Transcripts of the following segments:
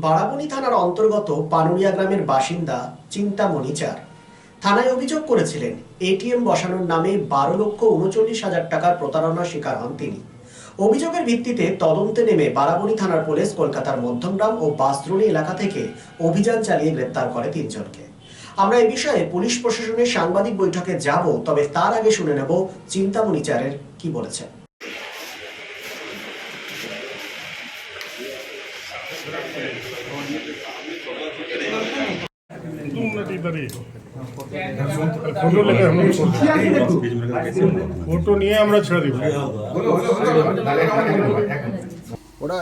বারাবণী থানার অন্তর্গত পানুরিয়া গ্রামের বাসিন্দা চিন্তামণি চার থানায় অভিযোগ করেছিলেন এটিএম বসানোর নামে 12,39,000 টাকার প্রতারণার শিকার হন তিনি। অভিযোগের ভিত্তিতে তদন্তে নেমে বারাবণী থানার পুলিশ কলকাতার মধ্যমগ্রাম ও বাসদ্রোণী এলাকা থেকে অভিযান চালিয়ে গ্রেপ্তার করে 3 জনকে। আমরা এই বিষয়ে পুলিশ প্রশাসনের সাংবাদিক বৈঠকে যাব, তবে তার আগে শুনে নেব চিন্তামণি চারের কি বলেছেন। ফটো নিয়ে আমরা ছেড়ে দিব। ওরা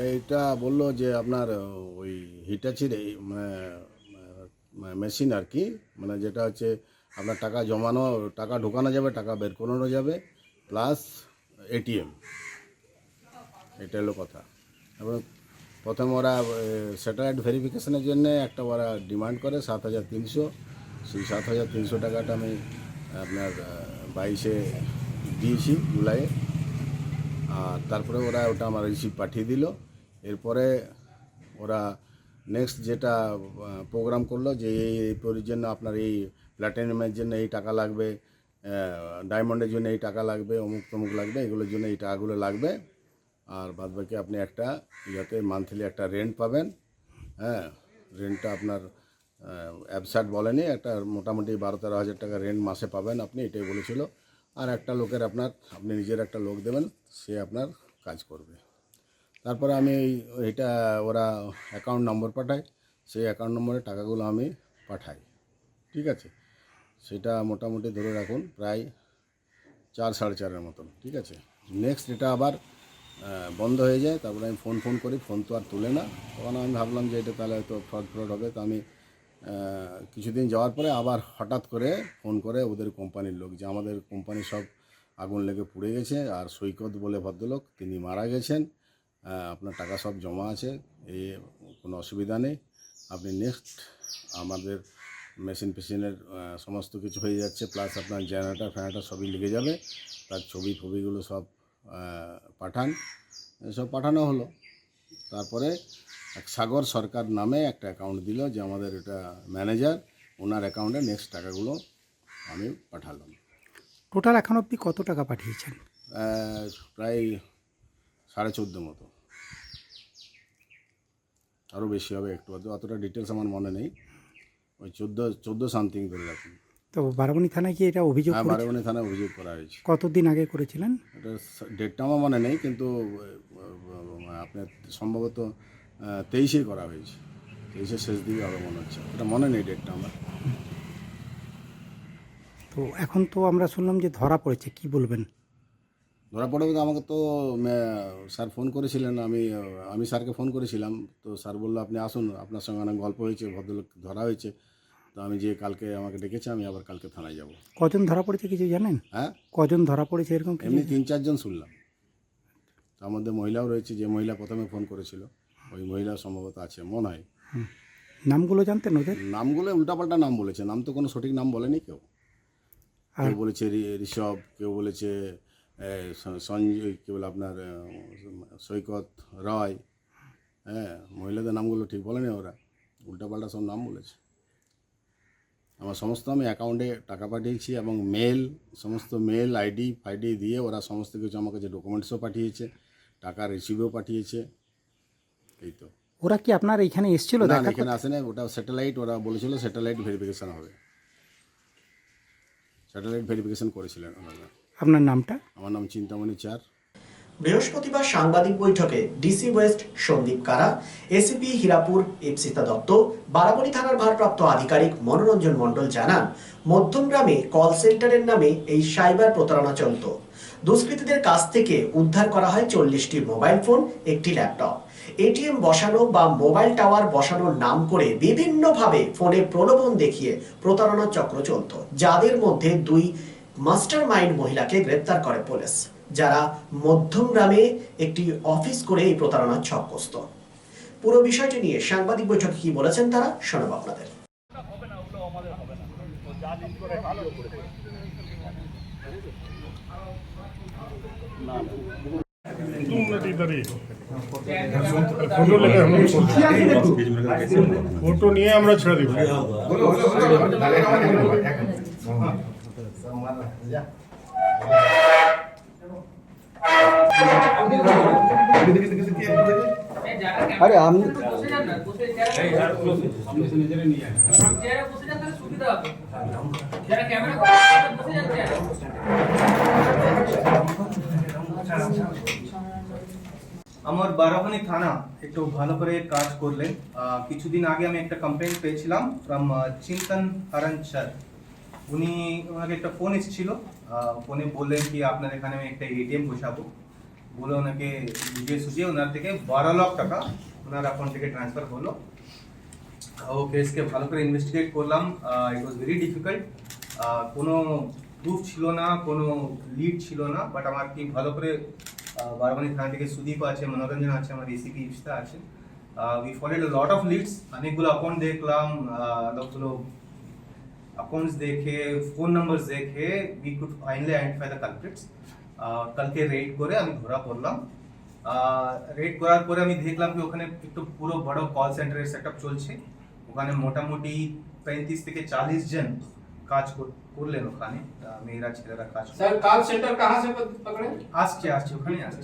এইটা বললো যে আপনার ওই হিটাচির মেশিন আর কি, মানে যেটা হচ্ছে আপনার টাকা জমানো, টাকা ঢোকানো যাবে, টাকা বের করানো যাবে, প্লাস এটিএম, এটা হলো কথা। এবং প্রথমে ওরা স্যাটেলাইট ভেরিফিকেশনের জন্য একটা ওরা ডিমান্ড করে 7,300। সেই 7,300 টাকাটা আমি আপনার 22-এ দিয়েছি জুলাইয়ে। আর তারপরে ওরা ওটা আমার রিসিভ পাঠিয়ে দিল। এরপরে ওরা নেক্সট যেটা প্রোগ্রাম করলো যে এই জন্য আপনার এই প্ল্যাটিনামের জন্য এই টাকা লাগবে, ডায়মন্ডের জন্য এই টাকা লাগবে, অমুক তমুক লাগবে, এগুলোর জন্য এই টাকাগুলো লাগবে। আর বাদবাকি আপনি একটা ইয়াতে মান্থলি একটা রেন্ট পাবেন। হ্যাঁ, রেন্টটা আপনার অ্যাবসার্ট বলেনি, একটা মোটামুটি 12-13 হাজার টাকা রেন্ট মাসে পাবেন আপনি, এটাই বলেছিল। আর একটা লোকের আপনি নিজের একটা লোক দেবেন, সে আপনার কাজ করবে। তারপরে আমি এটা ওরা অ্যাকাউন্ট নম্বর পাঠায়, সেই অ্যাকাউন্ট নম্বরে টাকাগুলো আমি পাঠাই। ঠিক আছে, সেটা মোটামুটি ধরে রাখুন প্রায় 4-4.5 মতন। ঠিক আছে, নেক্সট এটা আবার বন্ধ হয়ে যায়। তারপরে আমি ফোন করি, ফোন তো আর তুলে না। তখন আমি ভাবলাম যে এটা তাহলে হয়তো ফ্রড হবে। তো আমি কিছুদিন যাওয়ার পরে আবার হঠাৎ করে ফোন করে ওদের কোম্পানির লোক যে আমাদের কোম্পানি সব আগুন লেগে পুড়ে গেছে, আর সৈকত বলে ভদ্রলোক তিনি মারা গেছেন, আপনার টাকা সব জমা আছে, এই কোনো অসুবিধা নেই, আপনি নেক্সট আমাদের মেশিনের সমস্ত কিছু হয়ে যাচ্ছে, প্লাস আপনার জেনারেটার সবই লেগে যাবে, তার ছবিগুলো সব পাঠান। সব পাঠানো হলো। তারপরে এক সাগর সরকার নামে একটা অ্যাকাউন্ট দিল যে আমাদের এটা ম্যানেজার, ওনার অ্যাকাউন্টে নেক্সট টাকাগুলো আমি পাঠালাম। টোটাল এখন অবধি কত টাকা পাঠিয়েছেন? প্রায় 14.5 মতো, আরও বেশি হবে একটু, অতটা ডিটেলস আমার মনে নেই। ওই 14 সামথিং ধরে রাখুন। তো বারাবণী থানায় কি এটা অভিযোগ? হ্যাঁ, বারাবণী থানায় অভিযোগ করা হয়েছে। কতদিন আগে করেছিলেন? এটা ডেটটা আমার মনে নেই, কিন্তু আপনার সম্ভবত 23-এ করা হয়েছে, 23-এর শেষ দিকে হবে মনে হচ্ছে, এটা মনে নেই ডেটটা আমার। তো এখন তো আমরা শুনলাম যে ধরা পড়েছে, কি বলবেন? ধরা পড়ে আমাকে তো স্যার ফোন করেছিলেন, আমি স্যারকে ফোন করেছিলাম। তো স্যার বললো আপনি আসুন, আপনার সঙ্গে অনেক গল্প হয়েছে, ভদ্রলোক ধরা হয়েছে। তো আমি যে কালকে আমাকে ডেকেছে, আমি আবার কালকে থানায় যাব। কজন ধরা পড়েছে কিছু জানেন? হ্যাঁ, কজন ধরা পড়েছে এরকম? এমনি 3-4 জন শুনলাম। তার মধ্যে মহিলাও রয়েছে, যে মহিলা প্রথমে ফোন করেছিল ওই মহিলা সম্ভবত আছে মনে হয়। নামগুলো জানতেন ওদের? নামগুলো উল্টাপাল্টা নাম বলেছে, নাম তো কোনো সঠিক নাম বলেনি কেউ। কেউ বলেছে ঋষভ, কেউ বলেছে সঞ্জয়, কী বলে আপনার সৈকত রয়। হ্যাঁ, মহিলাদের নামগুলো ঠিক বলেনি, ওরা উল্টাপাল্টা সব নাম বলেছে। আমার সমস্ত আমি অ্যাকাউন্টে টাকা পাঠিয়েছি, এবং সমস্ত মেল আইডি দিয়ে ওরা সমস্ত কিছু আমাকে যে ডকুমেন্টসও পাঠিয়েছে, টাকা রিসিভও পাঠিয়েছে। এই তো। ওরা কি আপনার এখানে এসেছিল? না, এখানে আসে না, ওটা স্যাটেলাইট, ওরা বলেছিল স্যাটেলাইট ভেরিফিকেশান হবে, স্যাটেলাইট ভেরিফিকেশান করেছিলেন ওনারা। আপনার নামটা? আমার নাম চিন্তামণি চার। বৃহস্পতিবার সাংবাদিক বৈঠকে ডিসি ওয়েস্ট সন্দীপ কারা, এসিপি হীরাপুর ইপসিতা দত্ত, বারাবণী থানার ভারপ্রাপ্ত আধিকারিক মনোরঞ্জন মণ্ডল জানান, মধ্যমগ্রামে কল সেন্টারের নামে এই সাইবার প্রতারণা চলত। দুষ্কৃতীদের কাছ থেকে উদ্ধার করা হয় 40টি মোবাইল ফোন, একটি ল্যাপটপ। এটিএম বসানো বা মোবাইল টাওয়ার বসানোর নাম করে বিভিন্নভাবে ফোনে প্রলোভন দেখিয়ে প্রতারণার চক্র চলত, যাদের মধ্যে 2 মাস্টার মাইন্ড মহিলাকে গ্রেপ্তার করে পুলিশ, যারা মধ্যমগ্রামে একটি অফিস করে এই প্রতারণার ছকগ্রস্ত। পুরো বিষয়টি নিয়ে সাংবাদিক বৈঠকে কি বলেছেন তারা শোনাবো আপনাদের। 2 मिनट इधर ही फोटो लेके हम लोग फोटो নিয়ে আমরা ছেড়ে দিব আরে আমি আমার বারাবানি থানা একটু ভালো করে কাজ করলেন। কিছুদিন আগে আমি একটা কমপ্লেন্ট পেয়েছিলাম ফ্রম চিন্তন হরণ স্যার। উনি ওনাকে একটা ফোন এসেছিল, ফোনে বললেন কি আপনার এখানে আমি একটা এটিএম বসাবো বলে ওনাকে বুঝিয়ে সুঝিয়ে ওনার থেকে 12 লাখ টাকা ওনার অ্যাকাউন্ট থেকে ট্রান্সফার হলো। ও কেসকে ভালো করে ইনভেস্টিগেট করলাম। ইট ওয়াজ ভেরি ডিফিকাল্ট, কোনো প্রুফ ছিল না, কোনো লিড ছিল না, বাট আমার কি ভালো করে বারাবানি থানা থেকে সুদীপ আছে, মনোরঞ্জন আছে, আমার এসিপি ইফতা আছে। We followed lot of leads, অনেকগুলো অ্যাকাউন্ট দেখলাম, অনেকগুলো অ্যাকাউন্টস দেখে ফোন নাম্বারস দেখে we could finally identify the culprits. কালকে রেড করে আমি ধরা পড়লাম। রেড করার পরে আমি দেখলাম কি ওখানে একটু পুরো বড় কল সেন্টারের সেটআপ চলছে। ওখানে মোটামুটি 35 থেকে 40 জন কাজ করলেন ওখানে, মেয়েরা ছেলেরা কাজ। सर कॉल सेंटर कहाँ से पकड़े? আসছে ওখানে আসছে।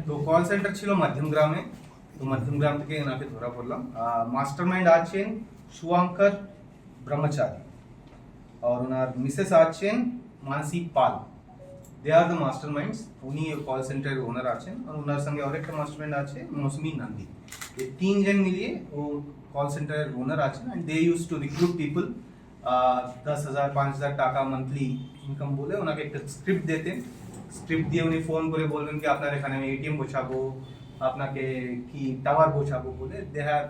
তো কল সেন্টার ছিল মধ্যমগ্রামে, তো মধ্যমগ্রাম থেকে এনাকে ধরা পড়লাম। মাস্টারমাইন্ড আছেন শুভঙ্কর ব্রহ্মচারী, আর ওনার মিসেস আছেন মানসী পাল। দে আর দ্য মাস্টারমাইন্ডস। উনি কল সেন্টারের ওনার আছেন, আর ওনার সঙ্গে আরেকটা মাস্টারমাইন্ড আছে মৌসুমী নন্দী। এই তিনজন মিলিয়ে ও কল সেন্টারের ওনার আছেন। And they use to recruit people. 10,000 5,000 টাকা মান্থলি ইনকাম বলে ওনাকে একটা স্ক্রিপ্ট দিতেন। স্ক্রিপ্ট দিয়ে উনি ফোন করে বলবেন কি আপনার এখানে আমি এটিএম বসাবো, আপনাকে কি টাওয়ার বসাবো বলে। They have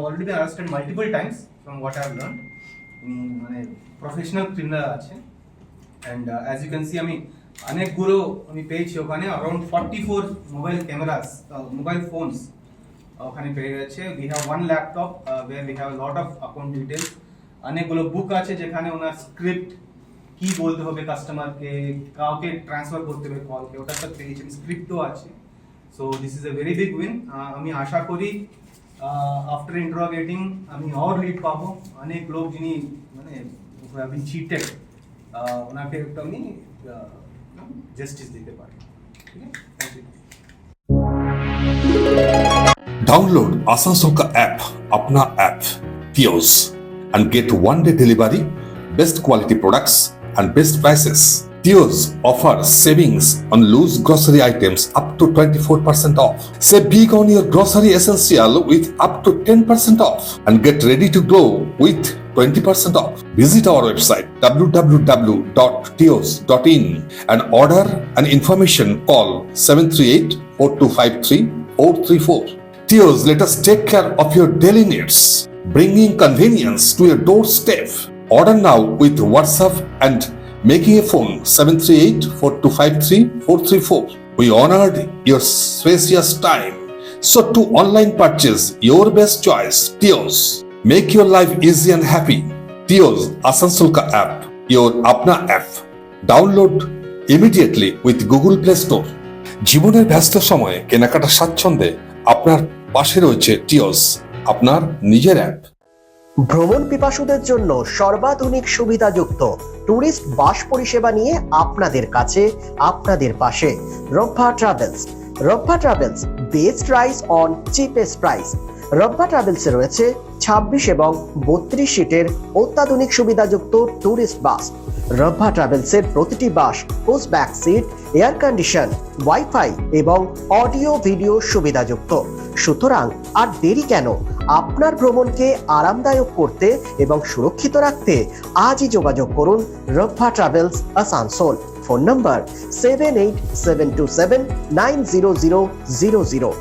already been arrested multiple times from what I have learn. উনি মানে প্রফেশনাল ক্রিমিনাল আছে। And as you can see আমি অনেকগুলো আমি পেয়েছি ওখানে। Around 44 mobile cameras, mobile phones ওখানে পেয়ে গেছে। We have 1 laptop where we have lot of account details. অনেকগুলো বুক আছে যেখানে ওনার স্ক্রিপ্ট কি বলতে হবে কাস্টমারকে, কাউকে ট্রান্সফার করতে হবে কলকে, ওটা সব পেয়েছি। স্ক্রিপ্টও আছে। So this is a very big win. আমি আশা করি আফটার ইন্টারোগেটিং আমি আর লিড পাবো। অনেক লোক যিনি মানে হ্যাভ চিটেড, ওনাকে একটু আমি জাস্টিস দিতে পারি। ঠিক আছে, থ্যাংক ইউ। डाउनलोड आसानसोल का ऐप, अपना app टियोस, and get one-day delivery, best quality products and best prices. टियोस offers savings on loose grocery items up to 24% off. Save big on your grocery essential with up to 10% off and get ready to glow with 20% off. Visit our website www.tios.in and order and information call 738-4253-434. Tios, let us take care of your daily needs, bringing convenience to your doorstep. Order now with WhatsApp and making a phone 738-4253-434. We honored your spacious time. So to online purchase your best choice, Tios. Make your life easy and happy. Tios Asansol ka app, your apna app. Download immediately with Google Play Store. জীবনের ব্যস্ত সময়ে কেনাকাটা স্বাচ্ছন্দ্যে আপনার পাশে রয়েছে টিওস, আপনার নিজের অ্যাপ। ভ্রমণ পিপাসুদের জন্য সর্বাধুনিক সুবিধাযুক্ত ট্যুরিস্ট বাস পরিষেবা নিয়ে আপনাদের কাছে, আপনাদের পাশে Rabba travels. Rabba travels, best price on cheapest price. Rabba ট্রাভেলসে রয়েছে 26 এবং 32 সিটের অত্যাধুনিক সুবিধাযুক্ত ট্যুরিস্ট বাস। রব্বা ট্রাভেলসের প্রতিটি bus push back seat, air condition, wifi এবং অডিও ভিডিও সুবিধাযুক্ত। সুতরাং আর দেরি কেন? আপনার ভ্রমণকে আরামদায়ক করতে এবং সুরক্ষিত রাখতে আজই যোগাযোগ করুন রব্বা ট্রাভেলস আসানসোল। ফোন নম্বর 7872790000।